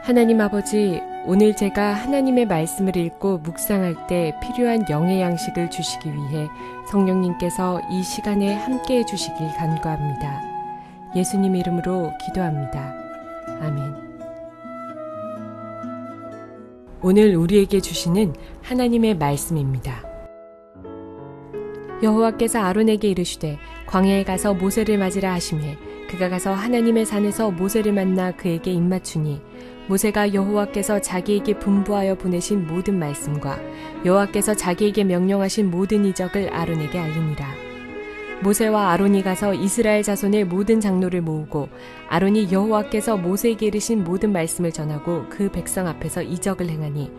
하나님 아버지, 오늘 제가 하나님의 말씀을 읽고 묵상할 때 필요한 영의 양식을 주시기 위해 성령님께서 이 시간에 함께해 주시길 간구합니다. 예수님 이름으로 기도합니다. 아멘. 오늘 우리에게 주시는 하나님의 말씀입니다. 여호와께서 아론에게 이르시되 광야에 가서 모세를 맞으라 하시매 그가 가서 하나님의 산에서 모세를 만나 그에게 입맞추니 모세가 여호와께서 자기에게 분부하여 보내신 모든 말씀과 여호와께서 자기에게 명령하신 모든 이적을 아론에게 알리니라. 모세와 아론이 가서 이스라엘 자손의 모든 장로를 모으고 아론이 여호와께서 모세에게 이르신 모든 말씀을 전하고 그 백성 앞에서 이적을 행하니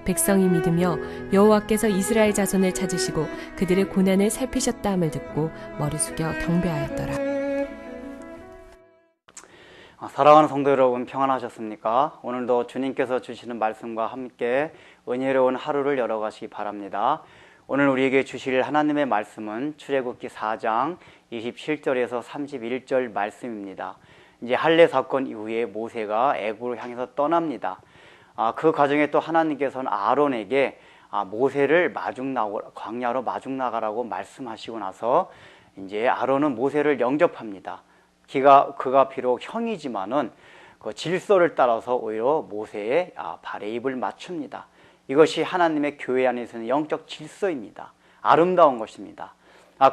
백성이 믿으며 여호와께서 이스라엘 자손을 찾으시고 그들의 고난을 살피셨다 함을 듣고 머리 숙여 경배하였더라. 사랑하는 성도 여러분, 평안하셨습니까? 오늘도 주님께서 주시는 말씀과 함께 은혜로운 하루를 열어가시기 바랍니다. 오늘 우리에게 주실 하나님의 말씀은 출애굽기 4장 27절에서 31절 말씀입니다. 이제 할례 사건 이후에 모세가 애굽으로 향해서 떠납니다. 그 과정에 또 하나님께서는 아론에게 모세를 광야로 마중 나가라고 말씀하시고 나서 이제 아론은 모세를 영접합니다. 그가 비록 형이지만은 그 질서를 따라서 오히려 모세의 발에 입을 맞춥니다. 이것이 하나님의 교회 안에 있는 영적 질서입니다. 아름다운 것입니다.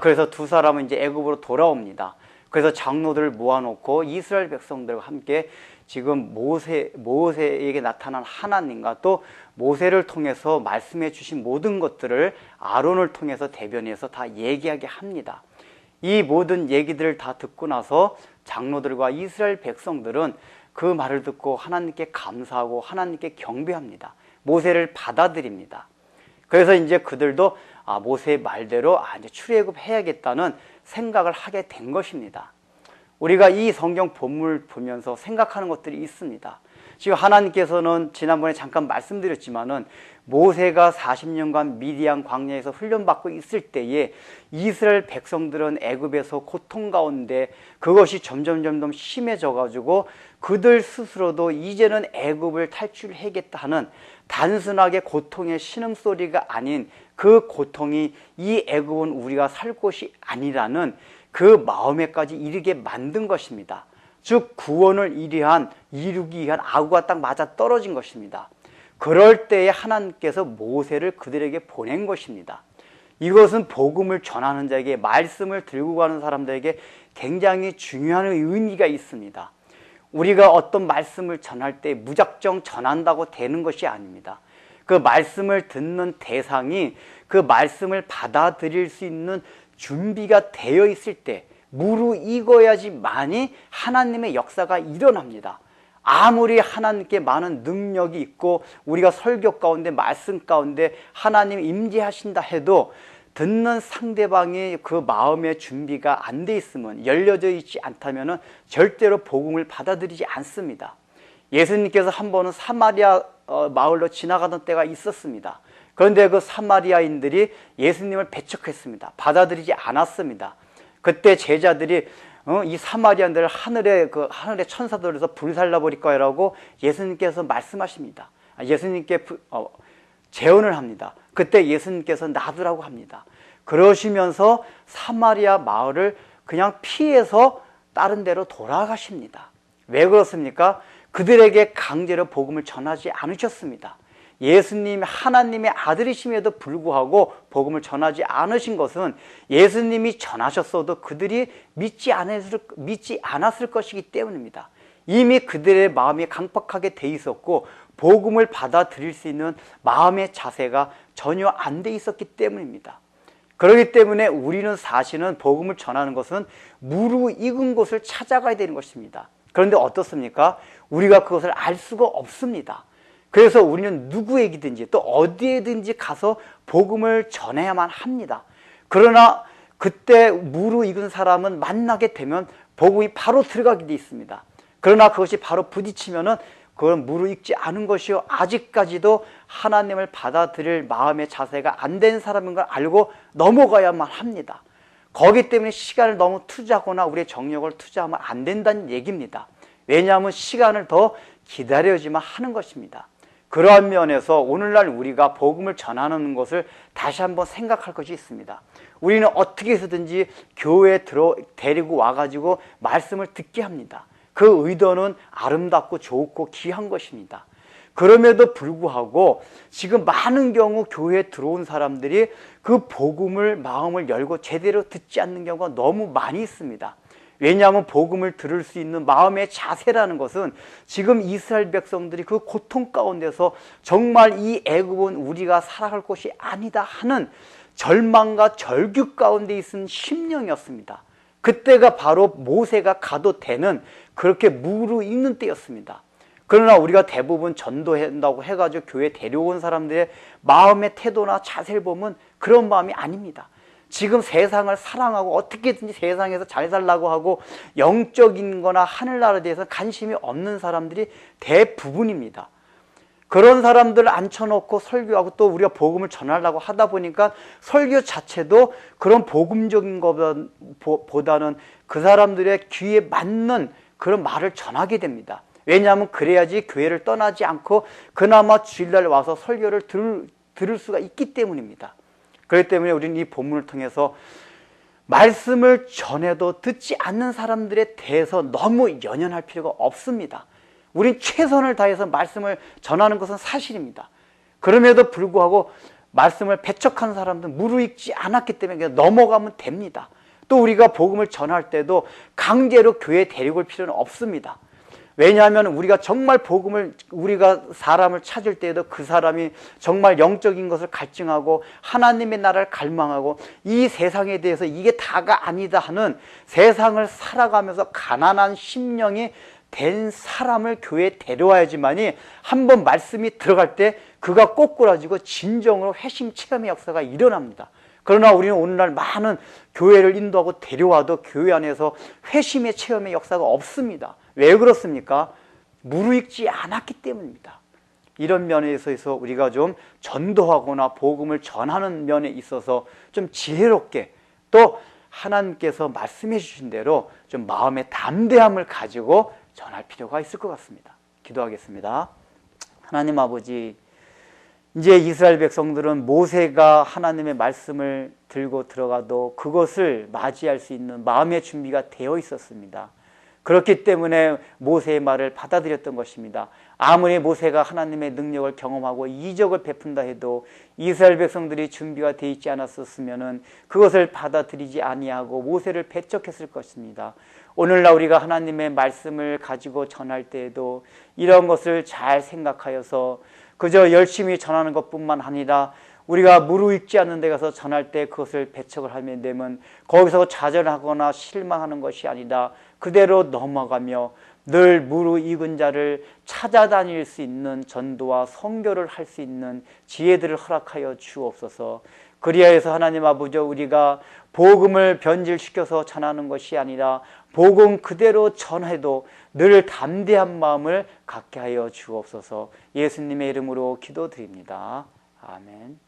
그래서 두 사람은 이제 애굽으로 돌아옵니다. 그래서 장로들을 모아놓고 이스라엘 백성들과 함께 지금 모세에게 나타난 하나님과 또 모세를 통해서 말씀해 주신 모든 것들을 아론을 통해서 대변해서 다 얘기하게 합니다. 이 모든 얘기들을 다 듣고 나서 장로들과 이스라엘 백성들은 그 말을 듣고 하나님께 감사하고 하나님께 경배합니다. 모세를 받아들입니다. 그래서 이제 그들도 모세의 말대로 이제 출애굽해야겠다는 생각을 하게 된 것입니다. 우리가 이 성경 본문을 보면서 생각하는 것들이 있습니다. 지금 하나님께서는 지난번에 잠깐 말씀드렸지만은 모세가 40년간 미디안 광야에서 훈련받고 있을 때에 이스라엘 백성들은 애굽에서 고통 가운데 그것이 점점 심해져 가지고 그들 스스로도 이제는 애굽을 탈출해야겠다 하는 단순하게 고통의 신음소리가 아닌 그 고통이 이 애굽은 우리가 살 곳이 아니라는 그 마음에까지 이르게 만든 것입니다. 즉 구원을 이루기 위한 아구가 딱 맞아 떨어진 것입니다. 그럴 때에 하나님께서 모세를 그들에게 보낸 것입니다. 이것은 복음을 전하는 자에게, 말씀을 들고 가는 사람들에게 굉장히 중요한 의미가 있습니다. 우리가 어떤 말씀을 전할 때 무작정 전한다고 되는 것이 아닙니다. 그 말씀을 듣는 대상이 그 말씀을 받아들일 수 있는 준비가 되어 있을 때 무르익어야지만이 하나님의 역사가 일어납니다. 아무리 하나님께 많은 능력이 있고 우리가 설교 가운데 말씀 가운데 하나님 임재하신다 해도 듣는 상대방이 그 마음의 준비가 안 돼 있으면, 열려져 있지 않다면 절대로 복음을 받아들이지 않습니다. 예수님께서 한 번은 사마리아 마을로 지나가던 때가 있었습니다. 그런데 그 사마리아인들이 예수님을 배척했습니다. 받아들이지 않았습니다. 그때 제자들이 이 사마리아인들을 하늘의 천사들에서 불살라 버릴 거라고 예수님께서 말씀하십니다. 예수님께 제언을 합니다. 그때 예수님께서 놔두라고 합니다. 그러시면서 사마리아 마을을 그냥 피해서 다른 데로 돌아가십니다. 왜 그렇습니까? 그들에게 강제로 복음을 전하지 않으셨습니다. 예수님이 하나님의 아들이심에도 불구하고 복음을 전하지 않으신 것은 예수님이 전하셨어도 그들이 믿지 않았을 것이기 때문입니다. 이미 그들의 마음이 강팍하게 돼 있었고 복음을 받아들일 수 있는 마음의 자세가 전혀 안 돼 있었기 때문입니다. 그렇기 때문에 우리는 사실은 복음을 전하는 것은 무르익은 곳을 찾아가야 되는 것입니다. 그런데 어떻습니까? 우리가 그것을 알 수가 없습니다. 그래서 우리는 누구에게든지 또 어디에든지 가서 복음을 전해야만 합니다. 그러나 그때 무르익은 사람은 만나게 되면 복음이 바로 들어가게 돼 있습니다. 그러나 그것이 바로 부딪히면은 그건 무르익지 않은 것이요, 아직까지도 하나님을 받아들일 마음의 자세가 안 된 사람인 걸 알고 넘어가야만 합니다. 거기 때문에 시간을 너무 투자하거나 우리의 정력을 투자하면 안 된다는 얘기입니다. 왜냐하면 시간을 더 기다려야지만 하는 것입니다. 그러한 면에서 오늘날 우리가 복음을 전하는 것을 다시 한번 생각할 것이 있습니다. 우리는 어떻게 해서든지 교회에 데리고 와가지고 말씀을 듣게 합니다. 그 의도는 아름답고 좋고 귀한 것입니다. 그럼에도 불구하고 지금 많은 경우 교회에 들어온 사람들이 그 복음을 마음을 열고 제대로 듣지 않는 경우가 너무 많이 있습니다. 왜냐하면 복음을 들을 수 있는 마음의 자세라는 것은 지금 이스라엘 백성들이 그 고통 가운데서 정말 이 애굽은 우리가 살아갈 곳이 아니다 하는 절망과 절규 가운데 있은 심령이었습니다. 그때가 바로 모세가 가도 되는 그렇게 무르익는 때였습니다. 그러나 우리가 대부분 전도한다고 해가지고 교회에 데려온 사람들의 마음의 태도나 자세를 보면 그런 마음이 아닙니다. 지금 세상을 사랑하고 어떻게든지 세상에서 잘 살라고 하고 영적인 거나 하늘나라에 대해서 관심이 없는 사람들이 대부분입니다. 그런 사람들을 앉혀놓고 설교하고 또 우리가 복음을 전하려고 하다 보니까 설교 자체도 그런 복음적인 것보다는 그 사람들의 귀에 맞는 그런 말을 전하게 됩니다. 왜냐하면 그래야지 교회를 떠나지 않고 그나마 주일날 와서 설교를 들을 수가 있기 때문입니다. 그렇기 때문에 우리는 이 본문을 통해서 말씀을 전해도 듣지 않는 사람들에 대해서 너무 연연할 필요가 없습니다. 우린 최선을 다해서 말씀을 전하는 것은 사실입니다. 그럼에도 불구하고 말씀을 배척한 사람들은 무르익지 않았기 때문에 그냥 넘어가면 됩니다. 또 우리가 복음을 전할 때도 강제로 교회에 데리고 올 필요는 없습니다. 왜냐하면 우리가 정말 복음을 우리가 사람을 찾을 때에도 그 사람이 정말 영적인 것을 갈증하고 하나님의 나라를 갈망하고 이 세상에 대해서 이게 다가 아니다 하는 세상을 살아가면서 가난한 심령이 된 사람을 교회에 데려와야지만이 한번 말씀이 들어갈 때 그가 꼬꾸라지고 진정으로 회심 체험의 역사가 일어납니다. 그러나 우리는 오늘날 많은 교회를 인도하고 데려와도 교회 안에서 회심의 체험의 역사가 없습니다. 왜 그렇습니까? 무르익지 않았기 때문입니다. 이런 면에 있어서 우리가 좀 전도하거나 복음을 전하는 면에 있어서 좀 지혜롭게 또 하나님께서 말씀해 주신 대로 좀 마음의 담대함을 가지고 전할 필요가 있을 것 같습니다. 기도하겠습니다. 하나님 아버지, 이제 이스라엘 백성들은 모세가 하나님의 말씀을 들고 들어가도 그것을 맞이할 수 있는 마음의 준비가 되어 있었습니다. 그렇기 때문에 모세의 말을 받아들였던 것입니다. 아무리 모세가 하나님의 능력을 경험하고 이적을 베푼다 해도 이스라엘 백성들이 준비가 되어 있지 않았었으면 그것을 받아들이지 아니하고 모세를 배척했을 것입니다. 오늘날 우리가 하나님의 말씀을 가지고 전할 때에도 이런 것을 잘 생각하여서 그저 열심히 전하는 것뿐만 아니라 우리가 무르익지 않는 데 가서 전할 때 그것을 배척을 하면 되면 거기서 좌절하거나 실망하는 것이 아니라 그대로 넘어가며 늘 무르익은 자를 찾아다닐 수 있는 전도와 선교를 할 수 있는 지혜들을 허락하여 주옵소서. 그리하여서 하나님 아버지, 우리가 복음을 변질시켜서 전하는 것이 아니라 복음 그대로 전해도 늘 담대한 마음을 갖게 하여 주옵소서. 예수님의 이름으로 기도드립니다. 아멘.